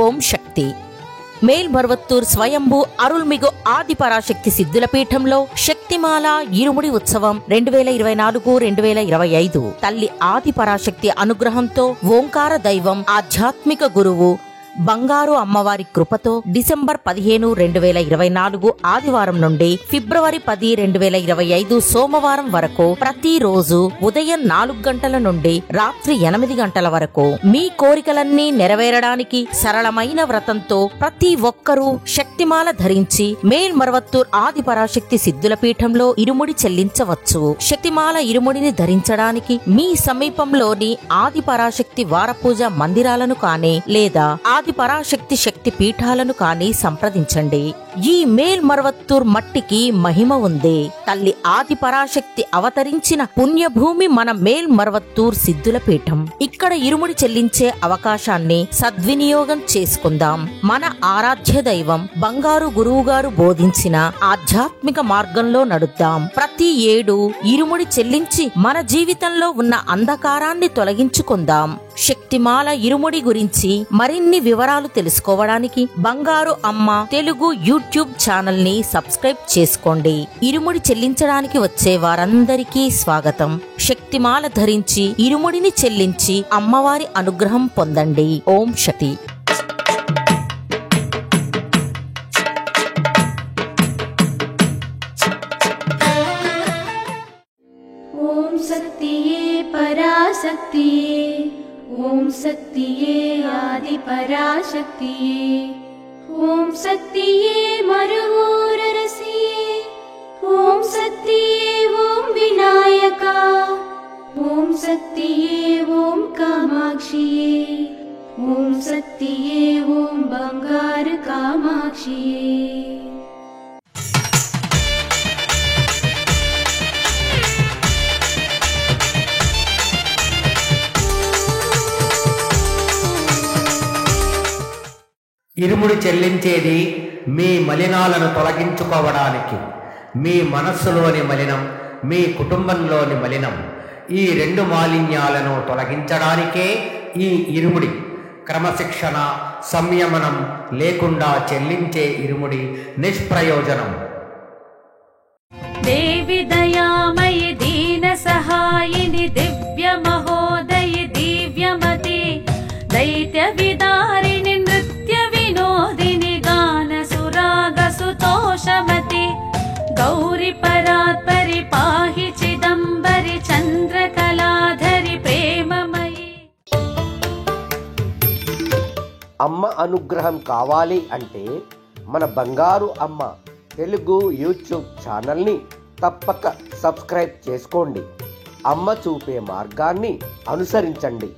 ఓం శక్తి. మేల్మరువత్తూర్ స్వయంభూ అరుల్మిగు ఆదిపరాశక్తి సిద్ధుల పీఠంలో శక్తిమాల ఇరుముడి ఉత్సవం 2024-2025 తల్లి ఆదిపరాశక్తి అనుగ్రహంతో ఓంకార దైవం ఆధ్యాత్మిక గురువు బంగారు అమ్మవారి కృపతో డిసెంబర్ 15, 2024 ఆదివారం నుండి ఫిబ్రవరి 10, 2025 సోమవారం వరకు ప్రతిరోజు ఉదయం 4 గంటల నుండి రాత్రి 8 గంటల వరకు మీ కోరికలన్నీ నెరవేరడానికి సరళమైన వ్రతంతో ప్రతి ఒక్కరూ శక్తిమాల ధరించి మేల్మరువత్తూర్ ఆదిపరాశక్తి సిద్ధుల పీఠంలో ఇరుముడి చెల్లించవచ్చు. శక్తిమాల ఇరుముడిని ధరించడానికి మీ సమీపంలోని ఆదిపరాశక్తి వారపూజ మందిరాలను కానీ లేదా ఆదిపరాశక్తి శక్తి పీఠాలను కానీ సంప్రదించండి. ఈ మేల్మరువత్తూర్ మట్టికి మహిమ ఉంది. తల్లి ఆదిపరాశక్తి అవతరించిన పుణ్యభూమి మన మేల్మరువత్తూర్ సిద్ధుల పీఠం. ఇక్కడ ఇరుముడి చెల్లించే అవకాశాన్ని సద్వినియోగం చేసుకుందాం. మన ఆరాధ్య దైవం బంగారు గురువుగారు బోధించిన ఆధ్యాత్మిక మార్గంలో నడుద్దాం. ప్రతి ఏడు ఇరుముడి చెల్లించి మన జీవితంలో ఉన్న అంధకారాన్ని తొలగించుకుందాం. శక్తిమాల ఇరుముడి గురించి మరిన్ని వివరాలు తెలుసుకోవడానికి బంగారు అమ్మ తెలుగు యూట్యూబ్ ఛానల్ ని సబ్స్క్రైబ్ చేసుకోండి. ఇరుముడి చెల్లించడానికి వచ్చే వారందరికీ స్వాగతం. శక్తిమాల ధరించి ఇరుముడిని చెల్లించి అమ్మవారి అనుగ్రహం పొందండి. ఓం శక్తి. ఓం శక్తియే పరాశక్తియే, ఓం శక్తియే ఆది పరాశక్తియే, ఓం శక్తియే మరువూరరసియే, ఓం శక్తియే ఓం వినాయక, ఓం శక్తియే ఓం కామాక్షియే, ఓం శక్తియే ఓం బంగారు కామాక్షియే. ఇరుముడి చెల్లించేది మీ మలినాలను తొలగించుకోవడానికి. మీ మనస్సులోని మలినం, మీ కుటుంబంలోని మలినం, ఈ 2 మాలిన్యాలను తొలగించడానికే ఈ ఇరుముడి. క్రమశిక్షణ, సంయమనం లేకుండా చెల్లించే ఇరుముడి నిష్ప్రయోజనం. దేవి దయామయి దీన సహాయిని దివ్య మహోదయి దివ్యమతి దైత్య విదారిణి నృత్య వినోదిని గాన సురాగ సుతోషమతి గౌరి పరాత్పరి పాహి చిదంబరి చంద్రకళాధరి ప్రేమమయి. అమ్మ అనుగ్రహం కావాలి అంటే మన బంగారు అమ్మ తెలుగు యూట్యూబ్ ఛానల్ని తప్పక సబ్స్క్రైబ్ చేసుకోండి. అమ్మ చూపే మార్గాన్ని అనుసరించండి.